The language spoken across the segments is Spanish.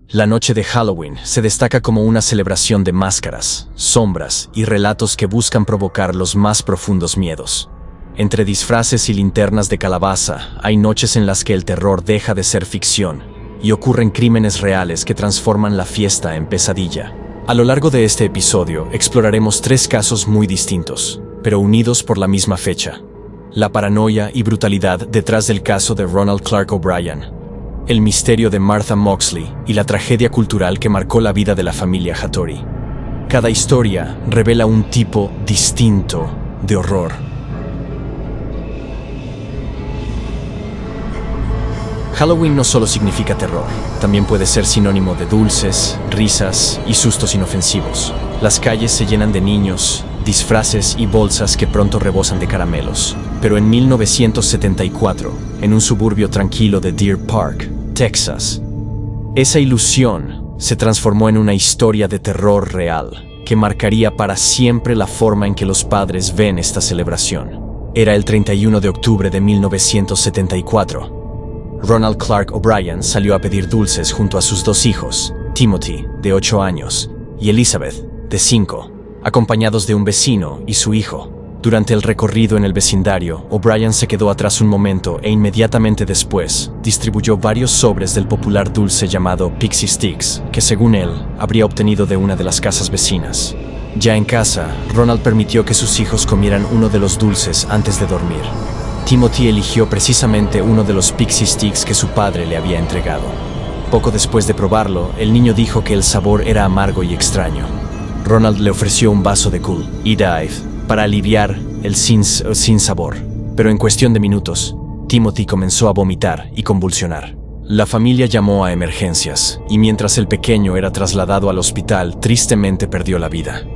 La noche de Halloween se destaca como una celebración de máscaras, sombras y relatos que buscan provocar los más profundos miedos. Entre disfraces y linternas de calabaza, hay noches en las que el terror deja de ser ficción y ocurren crímenes reales que transforman la fiesta en pesadilla. A lo largo de este episodio exploraremos 3 casos muy distintos, pero unidos por la misma fecha: la paranoia y brutalidad detrás del caso de Ronald Clark O'Bryan, el misterio de Martha Moxley y la tragedia cultural que marcó la vida de la familia Hattori. Cada historia revela un tipo distinto de horror. Halloween no solo significa terror, también puede ser sinónimo de dulces, risas y sustos inofensivos. Las calles se llenan de niños, disfraces y bolsas que pronto rebosan de caramelos. Pero en 1974, en un suburbio tranquilo de Deer Park, Texas, esa ilusión se transformó en una historia de terror real que marcaría para siempre la forma en que los padres ven esta celebración. Era el 31 de octubre de 1974. Ronald Clark O'Bryan salió a pedir dulces junto a sus 2 hijos, Timothy, de 8 años, y Elizabeth, de 5, acompañados de un vecino y su hijo. Durante el recorrido en el vecindario, O'Bryan se quedó atrás un momento e inmediatamente después distribuyó varios sobres del popular dulce llamado Pixie Sticks, que según él, habría obtenido de una de las casas vecinas. Ya en casa, Ronald permitió que sus hijos comieran uno de los dulces antes de dormir. Timothy eligió precisamente uno de los Pixie Sticks que su padre le había entregado. Poco después de probarlo, el niño dijo que el sabor era amargo y extraño. Ronald le ofreció un vaso de Cool y Dive para aliviar el sin sabor, pero en cuestión de minutos, Timothy comenzó a vomitar y convulsionar. La familia llamó a emergencias, y mientras el pequeño era trasladado al hospital, tristemente perdió la vida.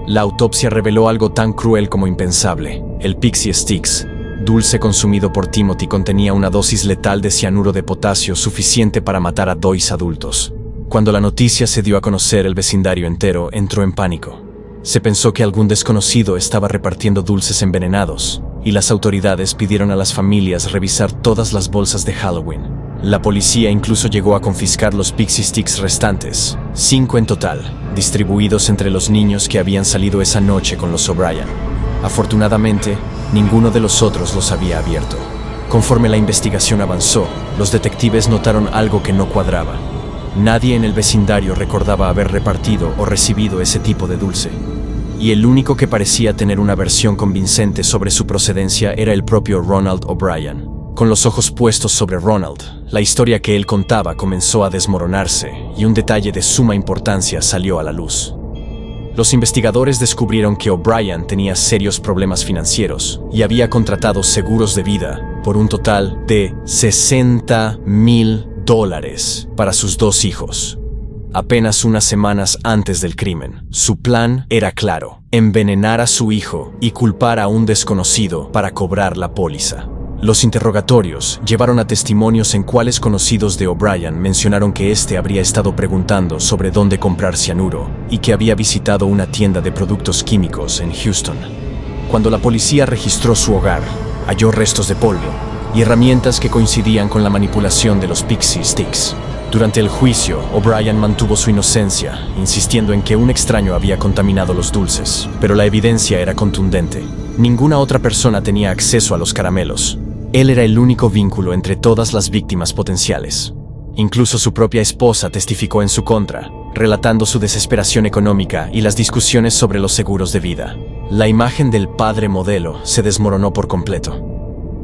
La autopsia reveló algo tan cruel como impensable: el Pixie Sticks, dulce consumido por Timothy, contenía una dosis letal de cianuro de potasio suficiente para matar a 2 adultos. Cuando la noticia se dio a conocer, el vecindario entero entró en pánico. Se pensó que algún desconocido estaba repartiendo dulces envenenados, y las autoridades pidieron a las familias revisar todas las bolsas de Halloween. La policía incluso llegó a confiscar los Pixie Sticks restantes, 5 en total, distribuidos entre los niños que habían salido esa noche con los O'Bryan. Afortunadamente, ninguno de los otros los había abierto. Conforme la investigación avanzó, los detectives notaron algo que no cuadraba. Nadie en el vecindario recordaba haber repartido o recibido ese tipo de dulce. Y el único que parecía tener una versión convincente sobre su procedencia era el propio Ronald O'Bryan. Con los ojos puestos sobre Ronald, la historia que él contaba comenzó a desmoronarse y un detalle de suma importancia salió a la luz. Los investigadores descubrieron que O'Bryan tenía serios problemas financieros y había contratado seguros de vida por un total de $60,000 para sus 2 hijos. Apenas unas semanas antes del crimen, su plan era claro: envenenar a su hijo y culpar a un desconocido para cobrar la póliza. Los interrogatorios llevaron a testimonios en cuales conocidos de O'Bryan mencionaron que éste habría estado preguntando sobre dónde comprar cianuro y que había visitado una tienda de productos químicos en Houston. Cuando la policía registró su hogar, halló restos de polvo y herramientas que coincidían con la manipulación de los Pixie Sticks. Durante el juicio, O'Bryan mantuvo su inocencia, insistiendo en que un extraño había contaminado los dulces, pero la evidencia era contundente. Ninguna otra persona tenía acceso a los caramelos. Él era el único vínculo entre todas las víctimas potenciales. Incluso su propia esposa testificó en su contra, relatando su desesperación económica y las discusiones sobre los seguros de vida. La imagen del padre modelo se desmoronó por completo.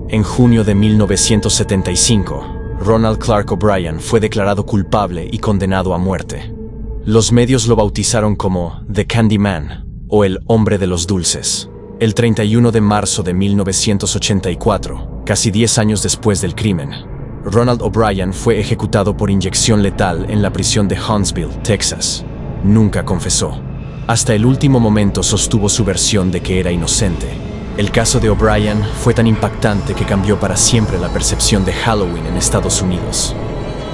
En junio de 1975, Ronald Clark O'Bryan fue declarado culpable y condenado a muerte. Los medios lo bautizaron como The Candyman, o el hombre de los dulces. El 31 de marzo de 1984, casi 10 años después del crimen, Ronald O'Bryan fue ejecutado por inyección letal en la prisión de Huntsville, Texas. Nunca confesó. Hasta el último momento sostuvo su versión de que era inocente. El caso de O'Bryan fue tan impactante que cambió para siempre la percepción de Halloween en Estados Unidos.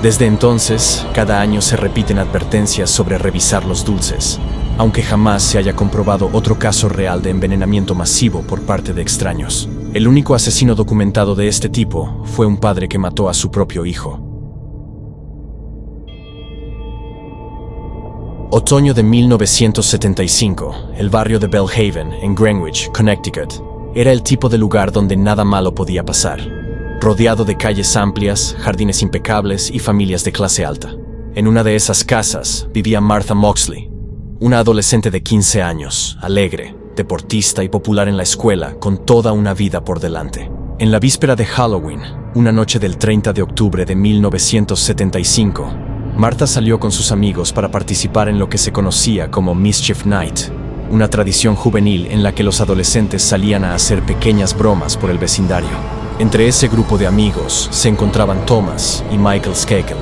Desde entonces, cada año se repiten advertencias sobre revisar los dulces, aunque jamás se haya comprobado otro caso real de envenenamiento masivo por parte de extraños. El único asesino documentado de este tipo fue un padre que mató a su propio hijo. Otoño de 1975, el barrio de Bellhaven, en Greenwich, Connecticut, era el tipo de lugar donde nada malo podía pasar, rodeado de calles amplias, jardines impecables y familias de clase alta. En una de esas casas vivía Martha Moxley, una adolescente de 15 años, alegre, deportista y popular en la escuela, con toda una vida por delante. En la víspera de Halloween, una noche del 30 de octubre de 1975, Martha salió con sus amigos para participar en lo que se conocía como Mischief Night, una tradición juvenil en la que los adolescentes salían a hacer pequeñas bromas por el vecindario. Entre ese grupo de amigos se encontraban Thomas y Michael Skakel,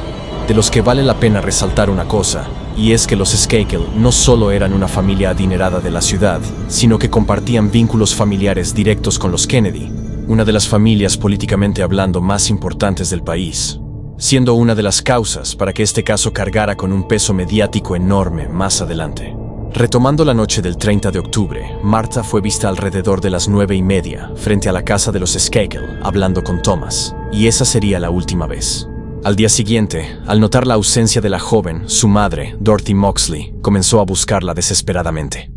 de los que vale la pena resaltar una cosa, y es que los Skakel no solo eran una familia adinerada de la ciudad, sino que compartían vínculos familiares directos con los Kennedy, una de las familias políticamente hablando más importantes del país, siendo una de las causas para que este caso cargara con un peso mediático enorme más adelante. Retomando la noche del 30 de octubre, Martha fue vista alrededor de las 9:30 frente a la casa de los Skakel, hablando con Thomas, y esa sería la última vez. Al día siguiente, al notar la ausencia de la joven, su madre, Dorothy Moxley, comenzó a buscarla desesperadamente.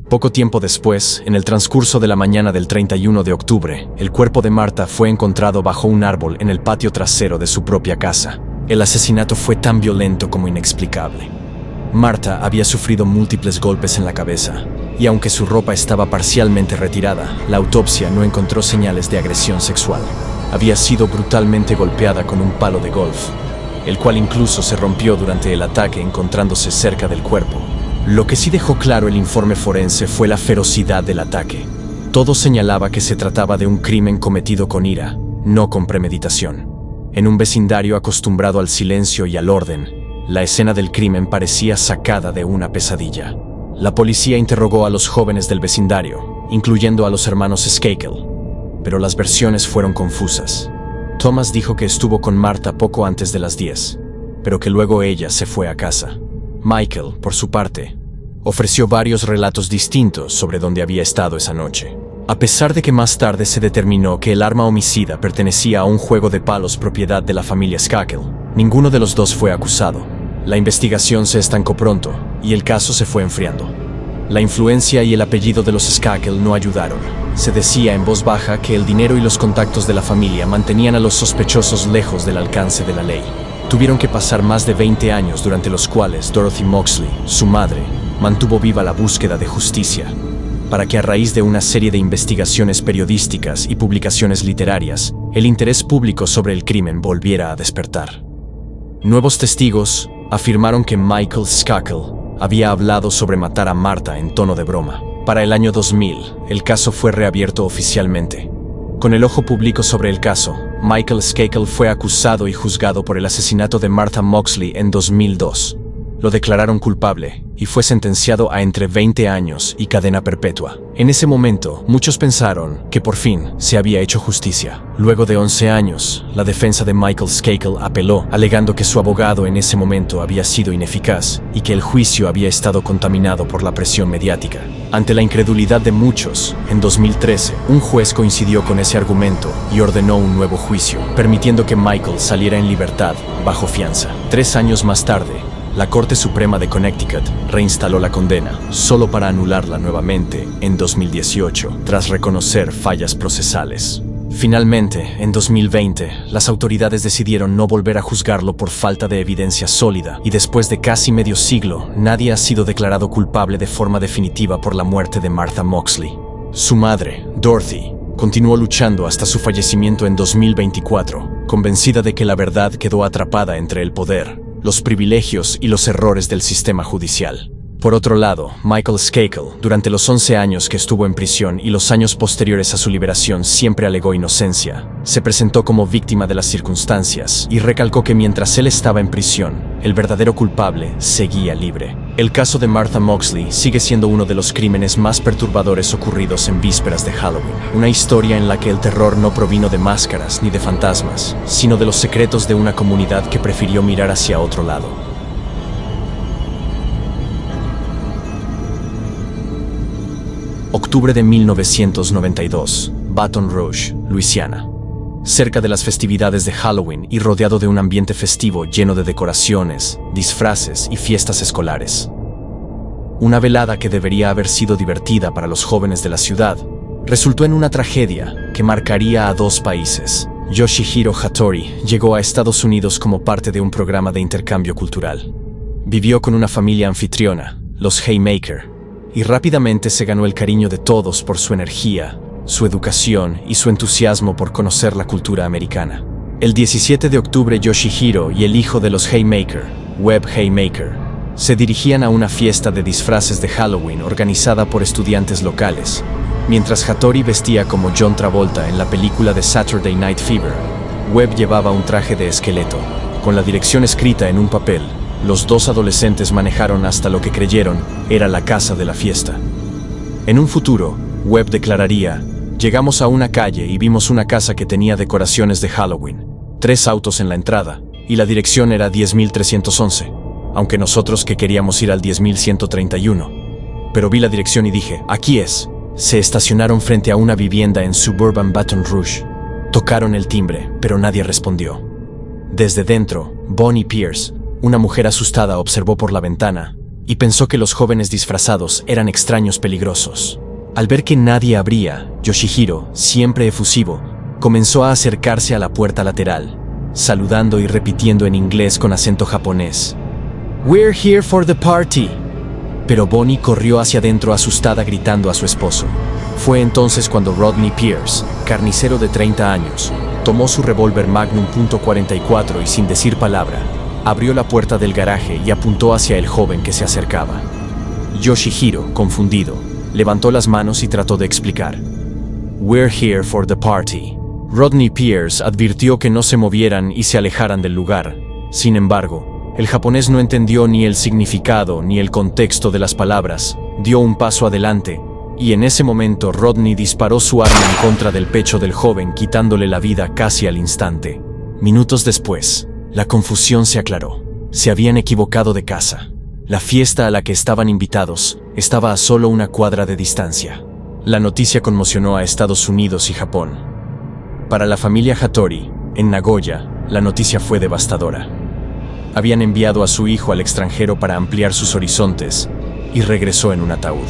Poco tiempo después, en el transcurso de la mañana del 31 de octubre, el cuerpo de Martha fue encontrado bajo un árbol en el patio trasero de su propia casa. El asesinato fue tan violento como inexplicable. Martha había sufrido múltiples golpes en la cabeza, y aunque su ropa estaba parcialmente retirada, la autopsia no encontró señales de agresión sexual. Había sido brutalmente golpeada con un palo de golf, el cual incluso se rompió durante el ataque encontrándose cerca del cuerpo. Lo que sí dejó claro el informe forense fue la ferocidad del ataque. Todo señalaba que se trataba de un crimen cometido con ira, no con premeditación. En un vecindario acostumbrado al silencio y al orden, la escena del crimen parecía sacada de una pesadilla. La policía interrogó a los jóvenes del vecindario, incluyendo a los hermanos Skakel, pero las versiones fueron confusas. Thomas dijo que estuvo con Martha poco antes de las 10, pero que luego ella se fue a casa. Michael, por su parte, ofreció varios relatos distintos sobre dónde había estado esa noche. A pesar de que más tarde se determinó que el arma homicida pertenecía a un juego de palos propiedad de la familia Skakel, ninguno de los dos fue acusado. La investigación se estancó pronto y el caso se fue enfriando. La influencia y el apellido de los Skakel no ayudaron. Se decía en voz baja que el dinero y los contactos de la familia mantenían a los sospechosos lejos del alcance de la ley. Tuvieron que pasar más de 20 años durante los cuales Dorothy Moxley, su madre, mantuvo viva la búsqueda de justicia, para que a raíz de una serie de investigaciones periodísticas y publicaciones literarias, el interés público sobre el crimen volviera a despertar. Nuevos testigos afirmaron que Michael Skakel había hablado sobre matar a Martha en tono de broma. Para el año 2000, el caso fue reabierto oficialmente. Con el ojo público sobre el caso, Michael Skakel fue acusado y juzgado por el asesinato de Martha Moxley en 2002. Lo declararon culpable y fue sentenciado a entre 20 años y cadena perpetua. En ese momento, muchos pensaron que por fin se había hecho justicia. Luego de 11 años, la defensa de Michael Skakel apeló, alegando que su abogado en ese momento había sido ineficaz y que el juicio había estado contaminado por la presión mediática. Ante la incredulidad de muchos, en 2013, un juez coincidió con ese argumento y ordenó un nuevo juicio, permitiendo que Michael saliera en libertad bajo fianza. 3 años más tarde, la Corte Suprema de Connecticut reinstaló la condena, solo para anularla nuevamente en 2018, tras reconocer fallas procesales. Finalmente, en 2020, las autoridades decidieron no volver a juzgarlo por falta de evidencia sólida, y después de casi medio siglo, nadie ha sido declarado culpable de forma definitiva por la muerte de Martha Moxley. Su madre, Dorothy, continuó luchando hasta su fallecimiento en 2024, convencida de que la verdad quedó atrapada entre el poder, los privilegios y los errores del sistema judicial. Por otro lado, Michael Skakel, durante los 11 años que estuvo en prisión y los años posteriores a su liberación, siempre alegó inocencia. Se presentó como víctima de las circunstancias y recalcó que mientras él estaba en prisión, el verdadero culpable seguía libre. El caso de Martha Moxley sigue siendo uno de los crímenes más perturbadores ocurridos en vísperas de Halloween. Una historia en la que el terror no provino de máscaras ni de fantasmas, sino de los secretos de una comunidad que prefirió mirar hacia otro lado. Octubre de 1992, Baton Rouge, Luisiana. Cerca de las festividades de Halloween y rodeado de un ambiente festivo lleno de decoraciones, disfraces y fiestas escolares. Una velada que debería haber sido divertida para los jóvenes de la ciudad, resultó en una tragedia que marcaría a dos países. Yoshihiro Hattori llegó a Estados Unidos como parte de un programa de intercambio cultural. Vivió con una familia anfitriona, los Haymaker, y rápidamente se ganó el cariño de todos por su energía, su educación y su entusiasmo por conocer la cultura americana. El 17 de octubre, Yoshihiro y el hijo de los Haymaker, Webb Haymaker, se dirigían a una fiesta de disfraces de Halloween organizada por estudiantes locales. Mientras Hattori vestía como John Travolta en la película de Saturday Night Fever, Webb llevaba un traje de esqueleto. Con la dirección escrita en un papel, los dos adolescentes manejaron hasta lo que creyeron era la casa de la fiesta. En un futuro, Webb declararía: llegamos a una calle y vimos una casa que tenía decoraciones de Halloween, 3 autos en la entrada, y la dirección era 10.311, aunque nosotros que queríamos ir al 10.131. Pero vi la dirección y dije, aquí es. Se estacionaron frente a una vivienda en suburban Baton Rouge. Tocaron el timbre, pero nadie respondió. Desde dentro, Bonnie Pierce, una mujer asustada, observó por la ventana y pensó que los jóvenes disfrazados eran extraños peligrosos. Al ver que nadie abría, Yoshihiro, siempre efusivo, comenzó a acercarse a la puerta lateral, saludando y repitiendo en inglés con acento japonés: "We're here for the party". Pero Bonnie corrió hacia adentro asustada, gritando a su esposo. Fue entonces cuando Rodney Pierce, carnicero de 30 años, tomó su revólver Magnum .44 y sin decir palabra, abrió la puerta del garaje y apuntó hacia el joven que se acercaba. Yoshihiro, confundido, levantó las manos y trató de explicar: "We're here for the party". Rodney Pierce advirtió que no se movieran y se alejaran del lugar. Sin embargo, el japonés no entendió ni el significado ni el contexto de las palabras, dio un paso adelante, y en ese momento Rodney disparó su arma en contra del pecho del joven, quitándole la vida casi al instante. Minutos después, la confusión se aclaró. Se habían equivocado de casa. La fiesta a la que estaban invitados estaba a solo una cuadra de distancia. La noticia conmocionó a Estados Unidos y Japón. Para la familia Hattori, en Nagoya, la noticia fue devastadora. Habían enviado a su hijo al extranjero para ampliar sus horizontes y regresó en un ataúd.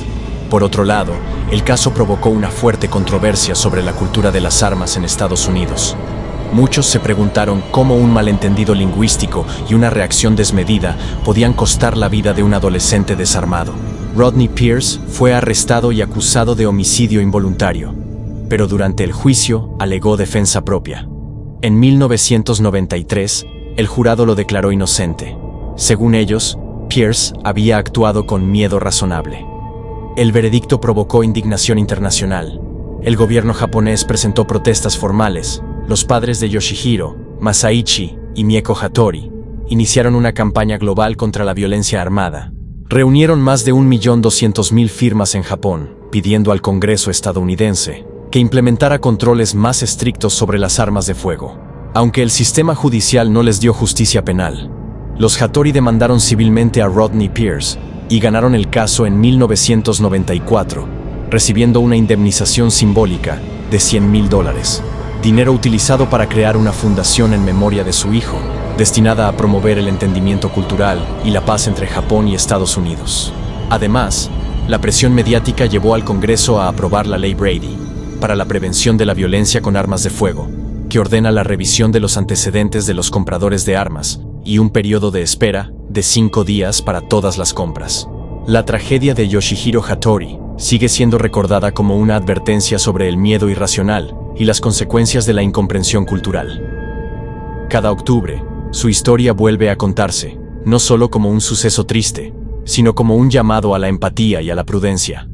Por otro lado, el caso provocó una fuerte controversia sobre la cultura de las armas en Estados Unidos. Muchos se preguntaron cómo un malentendido lingüístico y una reacción desmedida podían costar la vida de un adolescente desarmado. Rodney Pierce fue arrestado y acusado de homicidio involuntario, pero durante el juicio alegó defensa propia. En 1993, el jurado lo declaró inocente. Según ellos, Pierce había actuado con miedo razonable. El veredicto provocó indignación internacional. El gobierno japonés presentó protestas formales. Los padres de Yoshihiro, Masaichi y Mieko Hattori, iniciaron una campaña global contra la violencia armada. Reunieron más de 1.200.000 firmas en Japón, pidiendo al Congreso estadounidense que implementara controles más estrictos sobre las armas de fuego. Aunque el sistema judicial no les dio justicia penal, los Hattori demandaron civilmente a Rodney Pierce y ganaron el caso en 1994, recibiendo una indemnización simbólica de $100.000, dinero utilizado para crear una fundación en memoria de su hijo, destinada a promover el entendimiento cultural y la paz entre Japón y Estados Unidos. Además, la presión mediática llevó al Congreso a aprobar la Ley Brady para la prevención de la violencia con armas de fuego, que ordena la revisión de los antecedentes de los compradores de armas y un periodo de espera de 5 días para todas las compras. La tragedia de Yoshihiro Hattori sigue siendo recordada como una advertencia sobre el miedo irracional y las consecuencias de la incomprensión cultural. Cada octubre, su historia vuelve a contarse, no solo como un suceso triste, sino como un llamado a la empatía y a la prudencia.